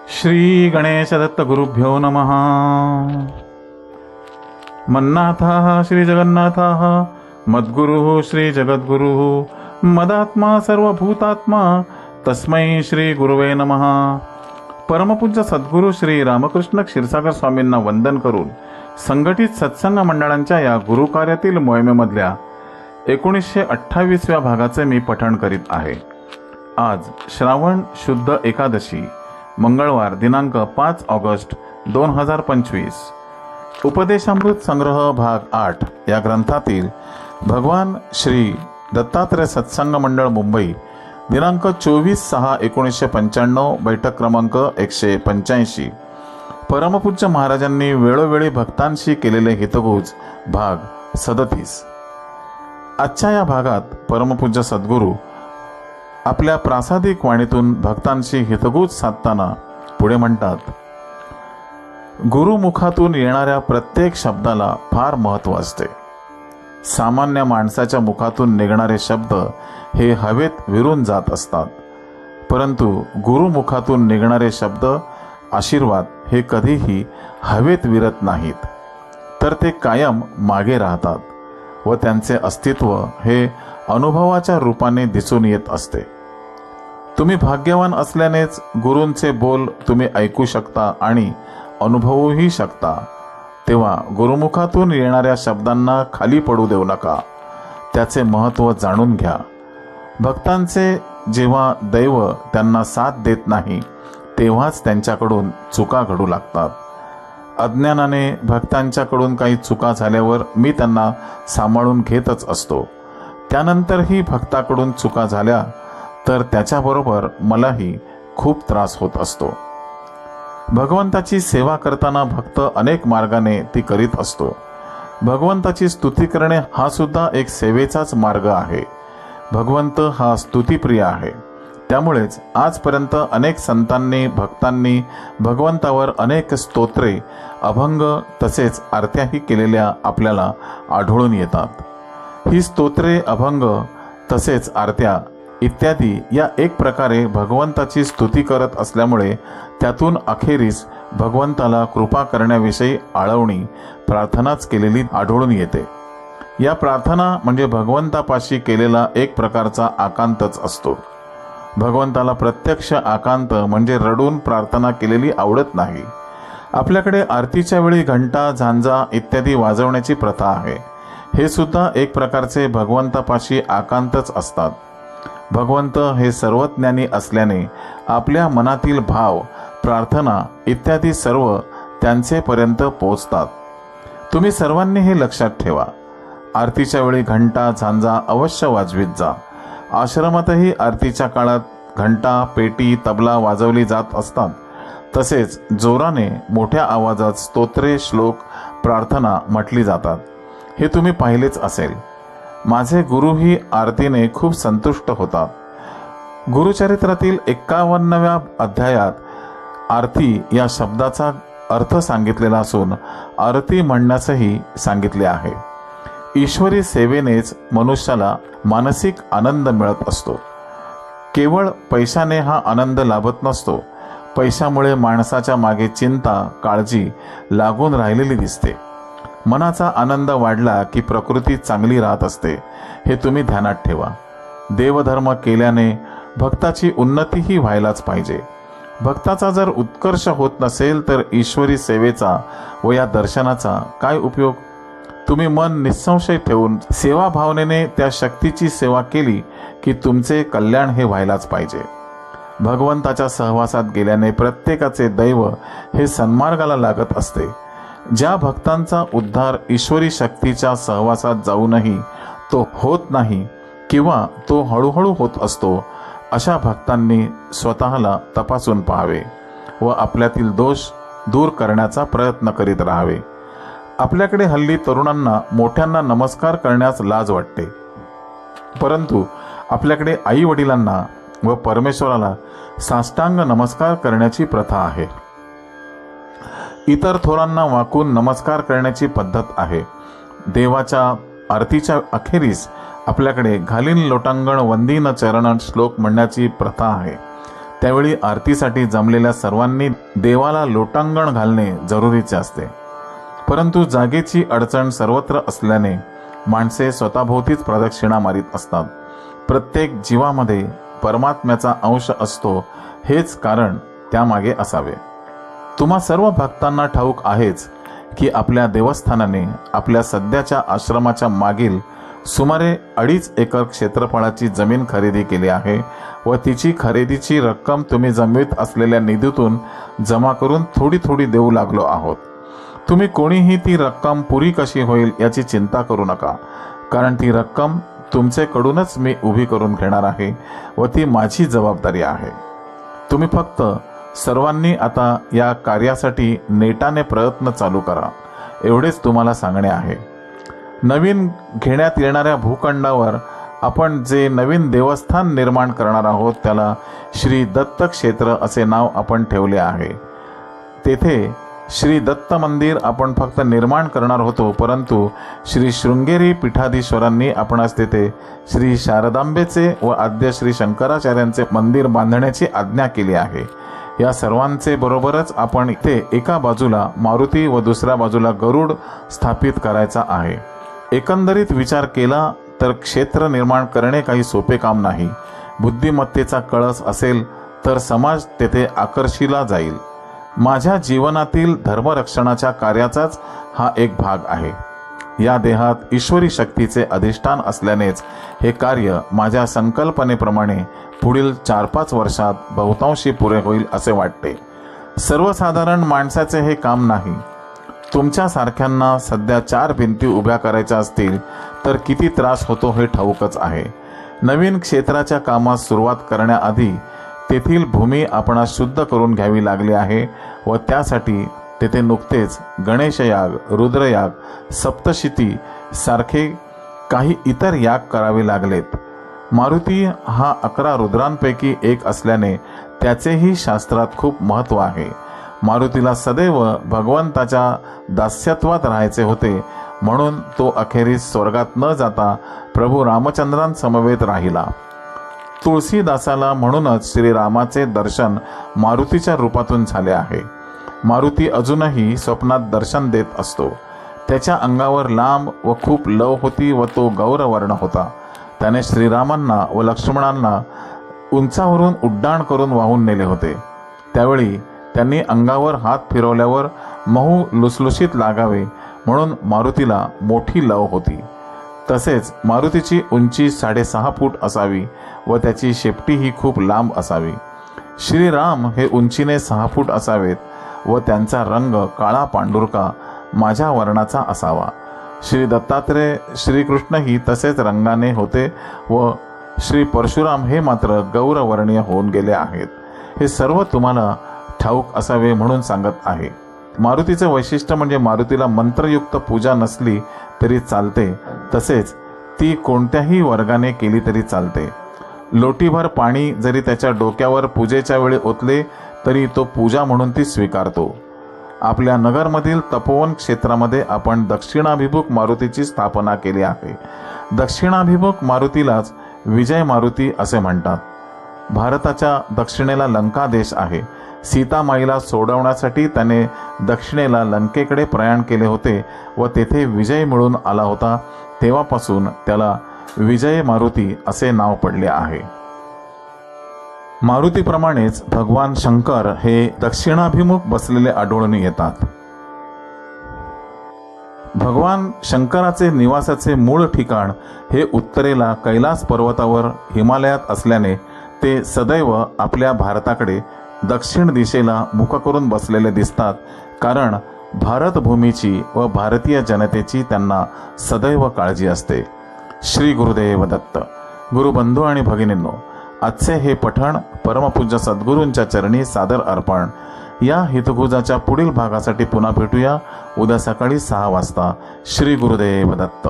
श्री गणेश दत्त गुरुभ्यो नमः। मन्नाथः श्री जगन्नाथः मद्गुरुः श्री जगद्गुरुः मदात्मा सर्वभूतात्मा तस्मै श्री गुरुवे नमः। परमपूज्य सद्गुरू श्री रामकृष्ण क्षीरसागर स्वामींना वंदन करून संघटित सत्संग मंडळांच्या या गुरुकार्यातील मोहिमेमधल्या 1928व्या भागाचे मी पठण करीत आहे। आज श्रावण शुद्ध एकादशी मंगळवार दिनांक 5 ऑगस्ट 2025। उपदेशामृत संग्रह भाग 8 या ग्रंथातील भगवान श्री दत्तात्रय सत्संग मंडळ मुंबई दिनांक 24/6/1995 बैठक क्रमांक 185 परमपूज्य महाराजांनी वेळोवेळी भक्तांशी केलेले हितगुज भाग 37। आजच्या या भागात परमपूज्य सद्गुरू आपल्या प्रासादिक वाणीतून भक्तांशी हितगुज साधताना पुढे म्हणतात, गुरुमुखातून येणाऱ्या प्रत्येक शब्दाला फार महत्त्व असते। सामान्य माणसाच्या मुखातून निघणारे शब्द हे हवेत विरून जात असतात, परंतु गुरुमुखातून निघणारे शब्द आशीर्वाद हे कधीही हवेत विरत नाहीत, तर ते कायम मागे राहतात व त्यांचे अस्तित्व हे अनुभवाच्या रूपाने दिसून येत असते। तुम्ही भाग्यवान असल्यानेच गुरूंचे बोल तुम्ही ऐकू शकता आणि अनुभवूही शकता। तेव्हा गुरुमुखातून येणाऱ्या शब्दांना खाली पडू देऊ नका, त्याचे महत्त्व जाणून घ्या। भक्तांचे जेव्हा दैव त्यांना साथ देत नाही तेव्हाच त्यांच्याकडून चुका घडू लागतात। अज्ञानाने भक्तांच्याकडून काही चुका झाल्यावर मी त्यांना सांभाळून घेतच असतो, त्यानंतरही भक्ताकडून चुका झाल्या तर त्याच्याबरोबर मलाही खूप त्रास होत असतो। भगवंताची सेवा करताना भक्त अनेक मार्गाने ती करीत असतो। भगवंताची स्तुती करणे हा सुद्धा एक सेवेचाच मार्ग आहे। भगवंत हा स्तुतिप्रिय आहे, त्यामुळेच आजपर्यंत अनेक संतांनी भक्तांनी भगवंतावर अनेक स्तोत्रे अभंग तसेच आरत्याही केलेल्या आपल्याला आढळून येतात। ही स्तोत्रे अभंग तसेच आरत्या इत्यादी या एक प्रकारे भगवंताची स्तुती करत असल्यामुळे त्यातून अखेरीस भगवंताला कृपा करण्याविषयी आळवणी प्रार्थनाच केलेली आढळून येते। या प्रार्थना म्हणजे भगवंतापाशी केलेला एक प्रकारचा आकांतच असतो। भगवंताला प्रत्यक्ष आकांत म्हणजे रडून प्रार्थना केलेली आवडत नाही। आपल्याकडे आरतीच्या वेळी घंटा झांजा इत्यादी वाजवण्याची प्रथा आहे, हे सुद्धा एक प्रकारचे भगवंतापाशी आकांतच असतात। भगवंत हे सर्वज्ञानी असल्याने आपल्या मनातील भाव प्रार्थना इत्यादी सर्व त्यांचेपर्यंत पोहोचतात। तुम्ही सर्वांनी हे लक्षात ठेवा। आरतीच्या वेळी घंटा झांजा अवश्य वाजवीत जा। आश्रमातही आरतीच्या काळात घंटा पेटी तबला वाजवली जात असतात, तसेच जोराने मोठ्या आवाजात स्तोत्रे श्लोक प्रार्थना म्हटली जातात, हे तुम्ही पाहिलेच असेल। माझे गुरुही आरतीने खूप संतुष्ट होतात। गुरुचरित्रातील 51व्या अध्यायात आरती या शब्दाचा अर्थ सांगितलेला असून आरती म्हणण्यासही सांगितले आहे। ईश्वरी सेवेनेच मनुष्याला मानसिक आनंद मिळत असतो। केवळ पैशाने हा आनंद लाभत नसतो। पैशामुळे माणसाच्या मागे चिंता काळजी लागून राहिलेली दिसते। मनाचा आनंद वाढला की प्रकृती चांगली राहत असते, हे तुम्ही ध्यानात ठेवा। देवधर्म केल्याने भक्ताची उन्नतीही व्हायलाच पाहिजे। भक्ताचा जर उत्कर्ष होत नसेल तर ईश्वरी सेवेचा व या दर्शनाचा काय उपयोग? तुम्ही मन निसंशय ठेवून सेवा भावनेने त्या शक्तीची सेवा केली की तुमचे कल्याण हे व्हायलाच पाहिजे। भगवंताच्या सहवासात गेल्याने प्रत्येकाचे दैव हे सन्मार्गाला लागत असते। ज्या भक्तांचा उद्धार ईश्वरी शक्तीच्या सहवासात जाऊनही तो होत नाही किंवा तो हळूहळू होत असतो, अशा भक्तांनी स्वतःला तपासून पाहावे व आपल्यातील दोष दूर करण्याचा प्रयत्न करीत राहावे। आपल्याकडे हल्ली तरुणांना मोठ्यांना नमस्कार करण्यास लाज वाटते, परंतु आपल्याकडे आई वडिलांना व परमेश्वराला साष्टांग नमस्कार करण्याची प्रथा आहे। इतर थोरांना वाकून नमस्कार करण्याची पद्धत आहे। देवाच्या आरतीच्या अखेरीस आपल्याकडे घालीन लोटांगण वंदीन चरण श्लोक म्हणण्याची प्रथा आहे। त्यावेळी आरतीसाठी जमलेल्या सर्वांनी देवाला लोटांगण घालणे जरुरीचे असते. परंतु जागेची अडचण सर्वत्र असल्याने माणसे स्वतःभोवतीच प्रदक्षिणा मारीत असतात. प्रत्येक जीवामध्ये परमात्म्याचा अंश असतो, हेच कारण त्यामागे असावे. तुम्हा सर्व भक्तांना ठाऊक आहेच की आपल्या देवस्थानाने आपल्या सध्याच्या आश्रमाच्या मागील सुमारे 2.5 एकर क्षेत्रफळाची जमीन खरेदी केली आहे व तिची खरेदीची रक्कम तुम्ही जमवीत असलेल्या निधीतून जमा करून थोडी थोडी देऊ लागलो आहोत. तुम्ही कोणीही ती रक्कम पुरी कशी होईल याची चिंता करू नका, कारण ती रक्कम तुमच्याकडूनच मी उभी करून घेणार आहे व ती माझी जबाबदारी आहे. तुम्ही फक्त सर्वांनी आता या कार्यासाठी नेटाने प्रयत्न चालू करा, एवढेच तुम्हाला सांगणे आहे. नवीन घेण्यात येणाऱ्या भूखंडावर आपण जे नवीन देवस्थान निर्माण करणार आहोत त्याला श्री दत्त क्षेत्र असे नाव आपण ठेवले आहे. तेथे श्री दत्त मंदिर आपण फक्त निर्माण करणार होतो, परंतु श्री शृंगेरी पीठाधीश्वरांनी आपणास तेथे श्री शारदांबेचे व आद्य श्री शंकराचार्यांचे मंदिर बांधण्याची आज्ञा केली आहे. या सर्वांचे बरोबरच आपण इथे एका बाजूला मारुती व दुसऱ्या बाजूला गरुड स्थापित करायचा आहे. एकंदरीत विचार केला तर क्षेत्र निर्माण करणे काही सोपे काम नाही. बुद्धिमत्तेचा कळस असेल तर समाज तेथे आकर्षिला जाईल. माझ्या जीवनातील धर्मरक्षणाच्या कार्याचाच हा एक भाग आहे. या देहात ईश्वरी शक्तीचे अधिष्ठान असल्यानेच हे कार्य माझ्या संकल्पनेप्रमाणे पुढील 4-5 वर्षात बहुतांशी पुरे होईल असे वाटते. सर्वसाधारण माणसाचे हे काम नाही. तुमच्यासारख्यांना सध्या 4 भिंती उभ्या करायच्या असतील तर किती त्रास होतो हे ठाऊकच आहे. नवीन क्षेत्राच्या कामास सुरुवात करण्याआधी तेथील भूमी आपणास शुद्ध करून घ्यावी लागली आहे व त्यासाठी तेथे नुकतेच गणेशयाग, रुद्रयाग, सप्तशती सारखे काही इतर याग करावे लागलेत. मारुती हा 11 रुद्रांपैकी एक असल्याने त्याचेही शास्त्रात खूप महत्त्व आहे. मारुतीला सदैव भगवंताच्या दास्यत्वात राहायचे होते, म्हणून तो अखेरीस स्वर्गात न जाता प्रभू रामचंद्रांसमवेत राहिला. तुळशीदासाला म्हणूनच श्रीरामाचे दर्शन मारुतीच्या रूपातून झाले आहे. मारुती अजूनही स्वप्नात दर्शन देत असतो. त्याच्या अंगावर लांब व खूप लव होती व तो गौरवर्ण होता. त्याने श्रीरामांना व लक्ष्मणांना उंचावरून उड्डाण करून वाहून नेले होते. त्यावेळी त्यांनी अंगावर हात फिरवल्यावर महू लुसलुशीत लागावे म्हणून मारुतीला मोठी लव होती. तसेच मारुतीची उंची 6.5 फूट असावी व त्याची शेपटीही खूप लांब असावी. श्रीराम हे उंचीने 6 फूट असावेत व त्यांचा रंग काळा पांढुरका माझ्या वर्णाचा असावा. श्री दत्तात्रेय श्रीकृष्णही तसेच रंगाने होते व श्री परशुराम हे मात्र गौरवर्णीय होऊन गेले आहेत. हे सर्व तुम्हाला ठाऊक असावे म्हणून सांगत आहे. मारुतीचे वैशिष्ट्य म्हणजे मारुतीला मंत्रयुक्त पूजा नसली तरी चालते, तसेच ती कोणत्याही वर्गाने केली तरी चालते. लोटीभर पाणी जरी त्याच्या डोक्यावर पूजेच्या वेळी ओतले तरी तो पूजा म्हणून ती स्वीकारतो. आपल्या नगरमधील तपोवन क्षेत्रामध्ये आपण दक्षिणाभिमुख मारुतीची स्थापना केली आहे. दक्षिणाभिमुख मारुतीलाच विजय मारुती असे म्हणतात. भारताच्या दक्षिणेला लंका देश आहे. सीतामाईला सोडवण्यासाठी त्याने दक्षिणेला लंकेकडे प्रयाण केले होते व तेथे विजय मिळून आला होता. तेव्हापासून त्याला विजय मारुती असे नाव पडले आहे. मारुतीप्रमाणेच भगवान शंकर हे दक्षिणाभिमुख बसलेले आढळून येतात. भगवान शंकराचे निवासाचे मूळ ठिकाण हे उत्तरेला कैलास पर्वतावर हिमालयात असल्याने ते सदैव आपल्या भारताकडे दक्षिण दिशेला मुख करून बसलेले दिसतात, कारण भारतभूमीची व भारतीय जनतेची त्यांना सदैव काळजी असते. श्री गुरुदेव दत्त. गुरुबंधू आणि भगिनींनो, आजचे हे पठण परमपूज्य सद्गुरूंच्या चरणी सादर अर्पण. या हितगुजाच्या पुढील भागासाठी पुन्हा भेटूया उद्या सकाळी 6 वाजता. श्री गुरुदेव दत्त.